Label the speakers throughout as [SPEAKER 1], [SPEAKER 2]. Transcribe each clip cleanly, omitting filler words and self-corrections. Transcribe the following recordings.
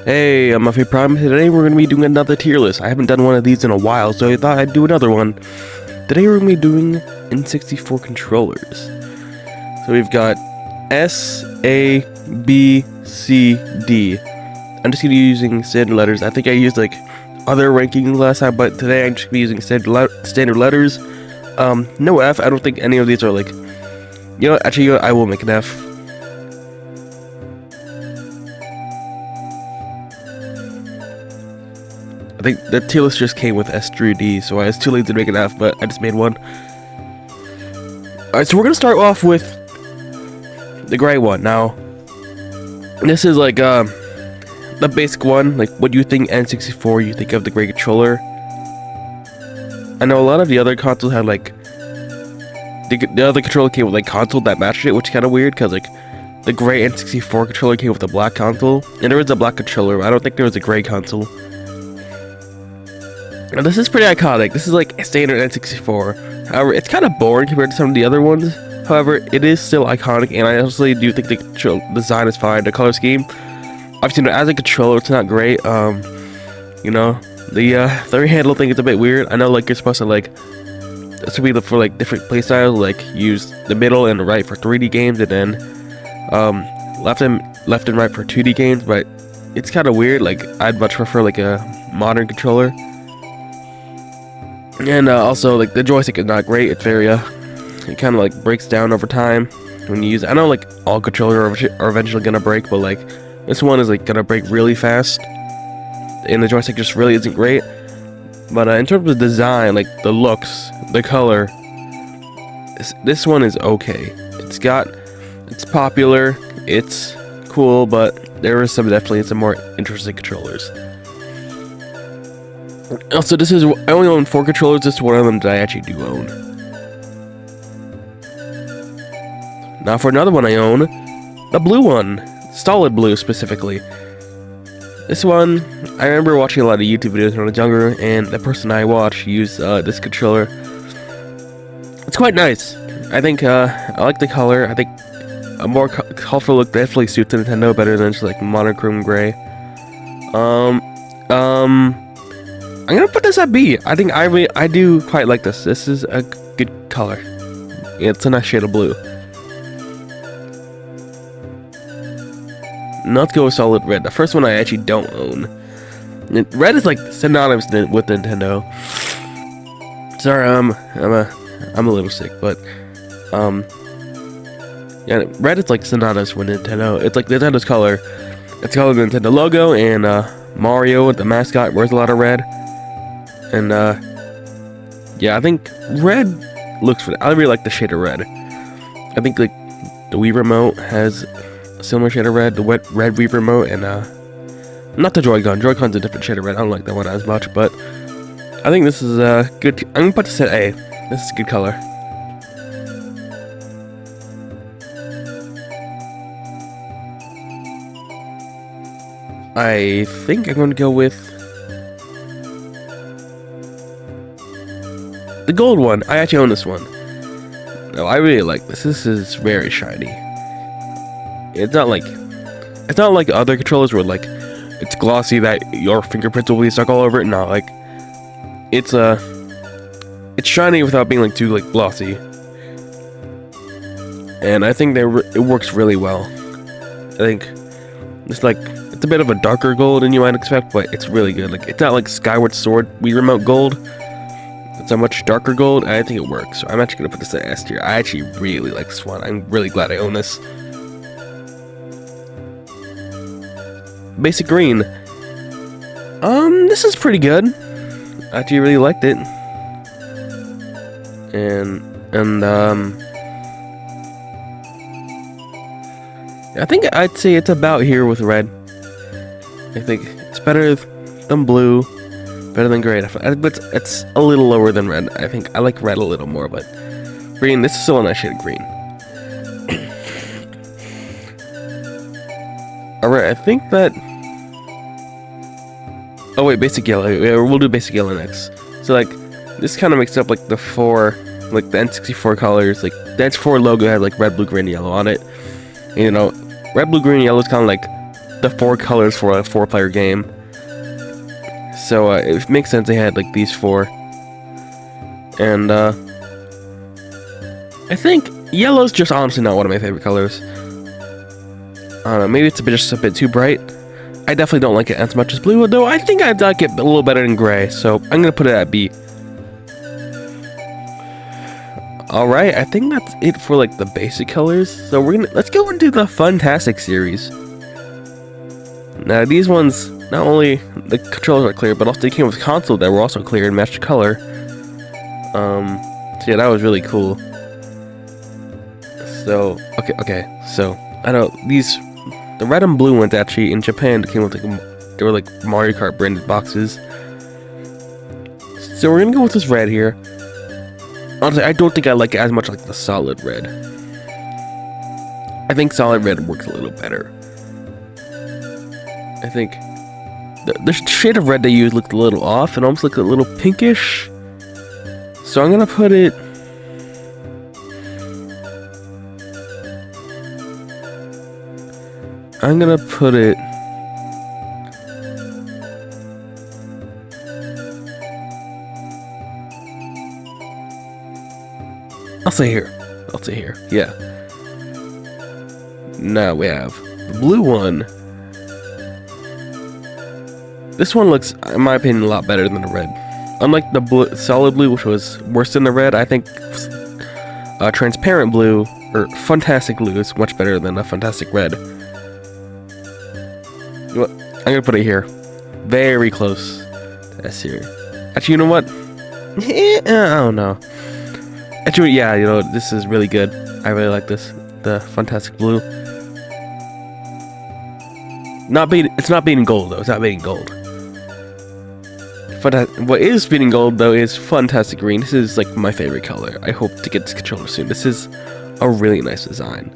[SPEAKER 1] Hey, I'm AlphiePrime. Today we're going to be doing another tier list. I haven't done one of these in a while, so I thought I'd do another one. Today we're going to be doing N64 controllers. So we've got S, A, B, C, D. I'm just going to be using standard letters. I think I used like other rankings last time, but today I'm just going to be using standard letters. No F. I don't think any of these are like... You know what? Actually, I will make an F. I think the tier list just came with S through D, so I was too late to make an F, but I just made one. Alright, so we're gonna start off with the gray one. Now, this is like the basic one. Like, what do you think N64? You think of the gray controller? I know a lot of the other consoles had like the other controller came with like console that matched it, which is kind of weird because like the gray N64 controller came with a black console, and there was a black controller. But I don't think there was a gray console. Now, this is pretty iconic. This is like a standard N64. However, it's kind of boring compared to some of the other ones. However, it is still iconic, and I honestly do think the design is fine. The color scheme, obviously, as a controller, it's not great. You know, the handle thing is a bit weird. I know, like, you're supposed to like this would be for like different playstyles, like use the middle and the right for 3D games, and then left and right for 2D games. But it's kind of weird. Like, I'd much prefer like a modern controller. And also, like, the joystick is not great. It's very it kind of like breaks down over time when you use it. I know like all controllers are eventually gonna break, but like this one is like gonna break really fast, and the joystick just really isn't great. But in terms of design, like the looks, the color, this one is okay. It's popular, it's cool, but there is definitely some more interesting controllers. Also, I only own 4 controllers. This is one of them that I actually do own. Now for another one I own, the blue one, solid blue specifically. This one, I remember watching a lot of YouTube videos when I was younger, and the person I watched used this controller. It's quite nice. I think I like the color. I think a more colorful look definitely suits Nintendo better than just like monochrome gray. I'm gonna put this at B. I think I do quite like this. This is a good color. It's a nice shade of blue. Now let's go with solid red. The first one I actually don't own. Red is like synonymous with Nintendo. Sorry, I'm a little sick, but yeah, red is like synonymous with Nintendo. It's like Nintendo's color. It's called the Nintendo logo, and Mario, the mascot, wears a lot of red. And yeah, I think red looks for. I really like the shade of red. I think like the Wii remote has a similar shade of red. The red Wii remote, and not the Joy-Con. Joy-Con's a different shade of red. I don't like that one as much, but I think this is good. I'm gonna put this at A. This is a good color. I think I'm gonna go with the gold one. I actually own this one. No, I really like this. This is very shiny. It's not like other controllers where like it's glossy that your fingerprints will be stuck all over it. No, like it's shiny without being like too like glossy. And I think it works really well. I think it's a bit of a darker gold than you might expect, but it's really good. Like, it's not like Skyward Sword Wii Remote gold. It's a much darker gold, and I think it works. So I'm actually gonna put this at S tier. I actually really like this one. I'm really glad I own this. Basic green. This is pretty good. I actually really liked it. And I think I'd say it's about here with red. I think it's better than blue, better than gray. But it's a little lower than red. I think I like red a little more, but green, this is still a nice shade of green. Alright, I think that... Oh wait, basic yellow. Yeah, we'll do basic yellow next. So like, this kind of makes up like the N64 colors. Like, the N64 logo had like red, blue, green, yellow on it. And, you know, red, blue, green, yellow is kind of like the 4 colors for a 4-player game. So it makes sense they had like these 4. And I think yellow's just honestly not one of my favorite colors. I don't know, maybe it's just a bit too bright. I definitely don't like it as much as blue, though I think I'd like it a little better than gray, so I'm gonna put it at B. Alright, I think that's it for like the basic colors. So let's go into the Fantastic series. Now these ones, not only the controllers are clear, but also they came with console that were also clear and matched color. So yeah, that was really cool. So okay, so I know the red and blue ones actually in Japan came with they were like Mario Kart branded boxes. So we're gonna go with this red here. Honestly, I don't think I like it as much like the solid red. I think solid red works a little better. I think the shade of red they used looked a little off and almost looked a little pinkish. So I'm gonna put it. I'll say here. Yeah. Now we have the blue one. This one looks, in my opinion, a lot better than the red. Unlike the solid blue, which was worse than the red, I think transparent blue, or Fantastic blue, is much better than a Fantastic red. You know what? I'm gonna put it here. Very close to S here. Actually, you know what? I don't know. Actually, yeah, you know, this is really good. I really like this. The Fantastic blue. It's not beating gold, though. It's not beating gold. What is beating gold, though, is Fantastic green. This is, like, my favorite color. I hope to get this controller soon. This is a really nice design.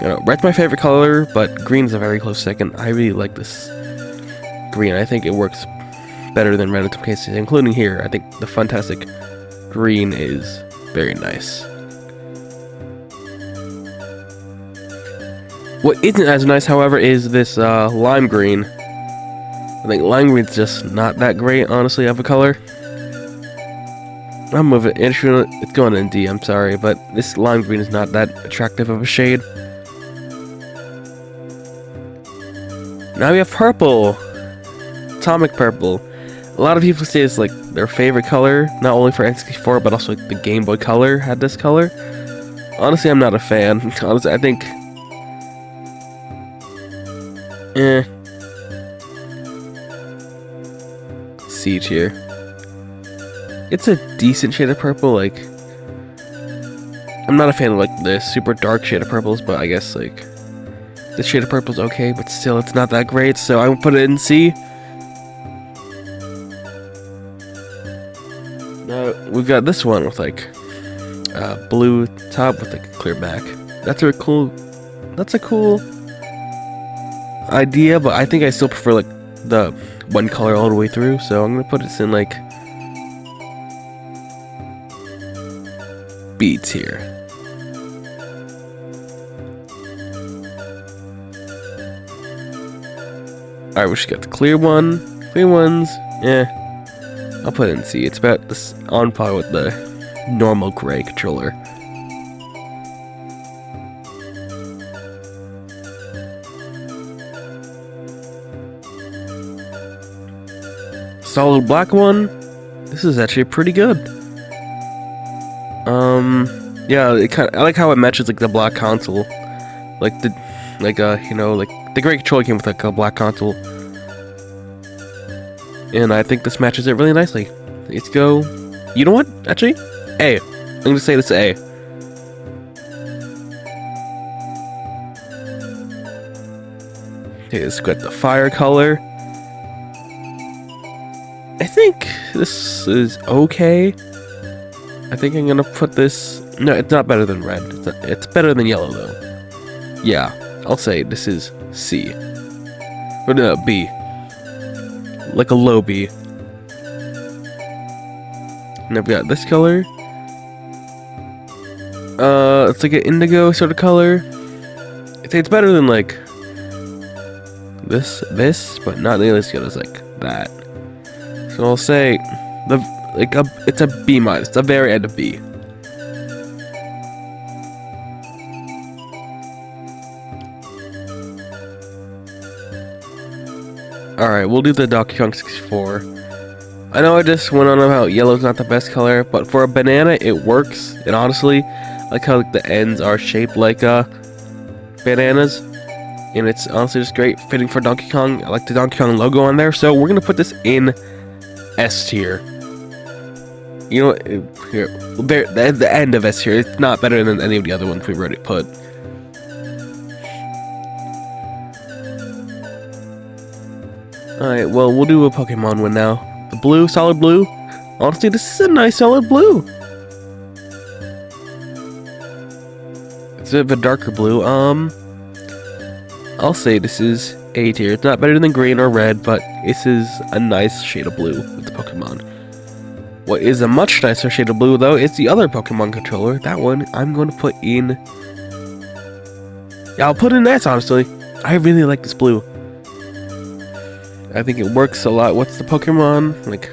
[SPEAKER 1] You know, red's my favorite color, but green is a very close second. I really like this green. I think it works better than red in some cases, including here. I think the Fantastic green is very nice. What isn't as nice, however, is this lime green. I think lime green's just not that great, honestly, of a color. I'm moving. It's going in D, I'm sorry, but this lime green is not that attractive of a shade. Now we have purple. Atomic purple. A lot of people say it's like their favorite color, not only for N64, but also like the Game Boy Color had this color. Honestly, I'm not a fan. Honestly, I think C tier. It's a decent shade of purple, like I'm not a fan of like the super dark shade of purples, but I guess like this shade of purple's okay, but still it's not that great, so I will put it in C. Now we've got this one with like blue top with like a clear back. That's a cool idea, but I think I still prefer like the one color all the way through, so I'm gonna put this in like B tier. Alright, we should get the clear one. Clear ones, I'll put it in C. It's about this on par with the normal gray controller. Solid black one. This is actually pretty good. Yeah, I like how it matches like the black console, like you know, like the gray controller came with like a black console, and I think this matches it really nicely. Let's go. You know what? Actually, A. I'm gonna say this A. Okay, let's get the fire color. I think this is okay. I think I'm gonna put this. No, it's not better than red. It's better than yellow though. Yeah, I'll say this is C. Or no, B. Like a low B. And I've got this color. It's like an indigo sort of color. I'd say it's better than like this, but not nearly as good as like that. So I'll say it's a B minus, the very end of B. Alright, we'll do the Donkey Kong 64. I know I just went on about yellow's not the best color, but for a banana it works. And honestly, I like how like, the ends are shaped like bananas. And it's honestly just great, fitting for Donkey Kong. I like the Donkey Kong logo on there, so we're gonna put this in S tier. You know what? Here, the end of S tier. It's not better than any of the other ones we've already put. Alright, well, we'll do a Pokemon one now. The blue, solid blue. Honestly, this is a nice solid blue. It's a bit of a darker blue. I'll say this is A tier. It's not better than green or red, but this is a nice shade of blue with the Pokemon. What is a much nicer shade of blue, though, is the other Pokemon controller. That one I'm going to put in... Yeah, I'll put in S, honestly. I really like this blue. I think it works a lot with the Pokemon. Like,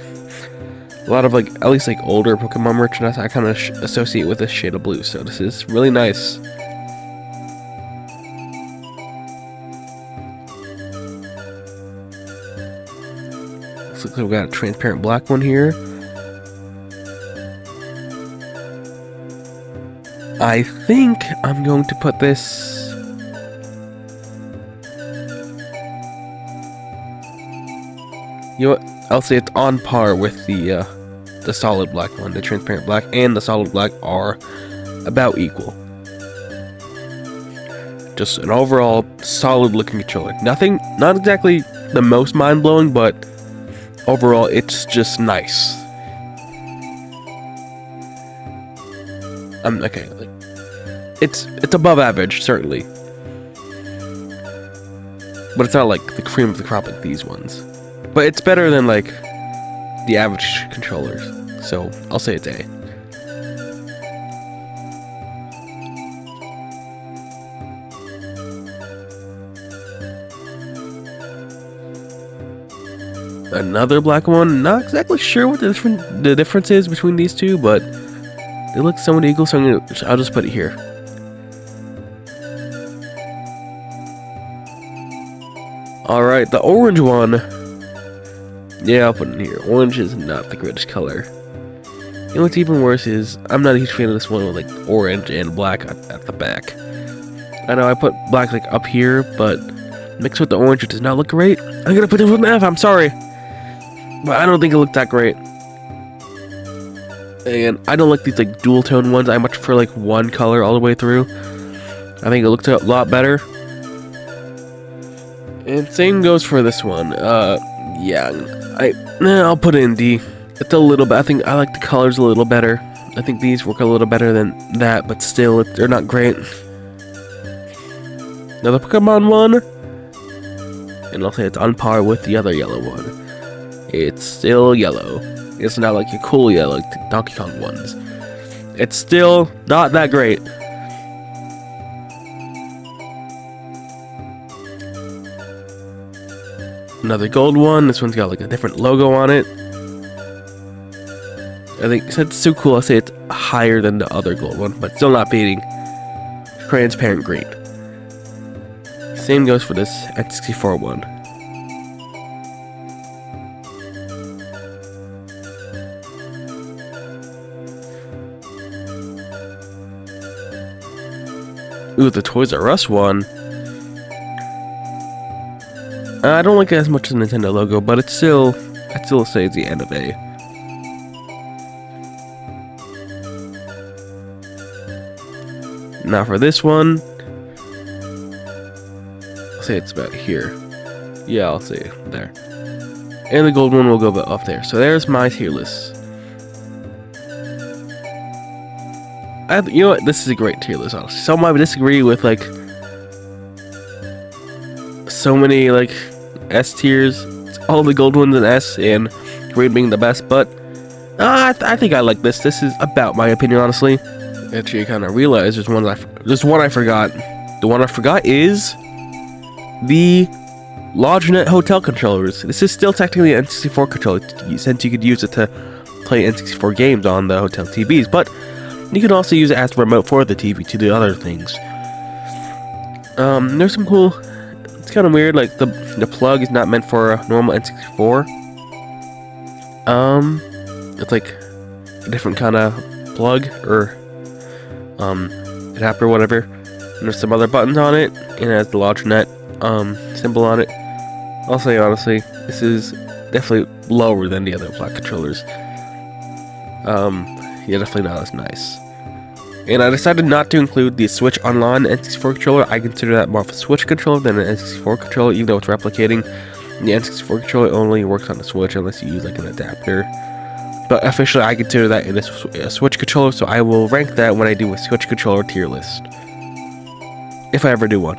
[SPEAKER 1] a lot of, like, at least, like, older Pokemon merchandise I kind of associate with this shade of blue. So this is really nice. Looks like we've got a transparent black one here. I think I'm going to put this... You know what? I'll say it's on par with the solid black one. The transparent black and the solid black are about equal. Just an overall solid looking controller. Nothing, not exactly the most mind blowing, but overall it's just nice. Okay, like, it's above average, certainly, but it's not like the cream of the crop like these ones. But it's better than like the average controllers, so I'll say it's A. Another black one. Not exactly sure what the difference is between these two, but they look somewhat equal, so I'll just put it here. Alright, the orange one. Yeah, I'll put it in here. Orange is not the greatest color. You know what's even worse is, I'm not a huge fan of this one with like orange and black at the back. I know I put black like up here, but mixed with the orange it does not look great. I'm gonna put this with an F, I'm sorry. But I don't think it looked that great. And I don't like these like dual tone ones. I much prefer like one color all the way through. I think it looked a lot better. And same goes for this one. Yeah, I'll put it in D. It's a little bit. I think I like the colors a little better. I think these work a little better than that, but still, they're not great. Another Pokemon one, and I'll say it's on par with the other yellow one. It's still yellow. It's not like a cool yellow like the Donkey Kong ones. It's still not that great. Another gold one. This one's got like a different logo on it. I think since it's so cool, I'll say it's higher than the other gold one, but still not beating transparent green. Same goes for this N64 one. Ooh, the Toys R Us one. I don't like it as much as the Nintendo logo, but I'd still say it's the end of A. Now for this one, I'll say it's about here. Yeah, I'll say there. And the gold one will go about up there. So there's my tier list. You know what? This is a great tier list, honestly. Some might disagree with like so many like S tiers, all the gold ones in S, and green being the best. But I think I like this. This is about my opinion, honestly. Actually, I kind of realized there's one I forgot. The one I forgot is the LodgeNet hotel controllers. This is still technically an N64 controller, since you could use it to play N64 games on the hotel TVs, but you can also use it as a remote for the TV to do other things. There's some cool. It's kind of weird. Like the plug is not meant for a normal N64. It's like a different kind of plug or adapter, whatever. And there's some other buttons on it, and it has the LodgeNet symbol on it. I'll say honestly, this is definitely lower than the other black controllers. Yeah, definitely not as nice. And I decided not to include the Switch Online N64 controller. I consider that more of a Switch controller than an N64 controller, even though it's replicating. The N64 controller only works on the Switch unless you use like an adapter. But officially, I consider that in a Switch controller, so I will rank that when I do a Switch controller tier list. If I ever do one.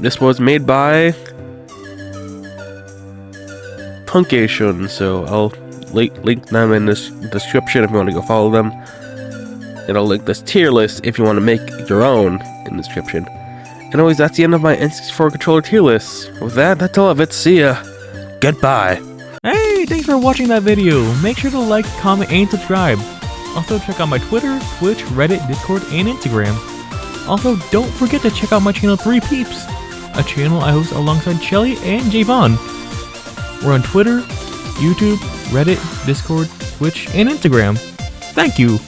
[SPEAKER 1] This was made by Punkation, so I'll link them in this description if you want to go follow them. And I'll link this tier list if you want to make your own in the description. Anyways, that's the end of my N64 controller tier list. With that, that's all of it. See ya. Goodbye.
[SPEAKER 2] Hey, thanks for watching that video. Make sure to like, comment, and subscribe. Also, check out my Twitter, Twitch, Reddit, Discord, and Instagram. Also, don't forget to check out my channel 3 Peeps, a channel I host alongside Shelly and Javon. We're on Twitter, YouTube, Reddit, Discord, Twitch, and Instagram. Thank you!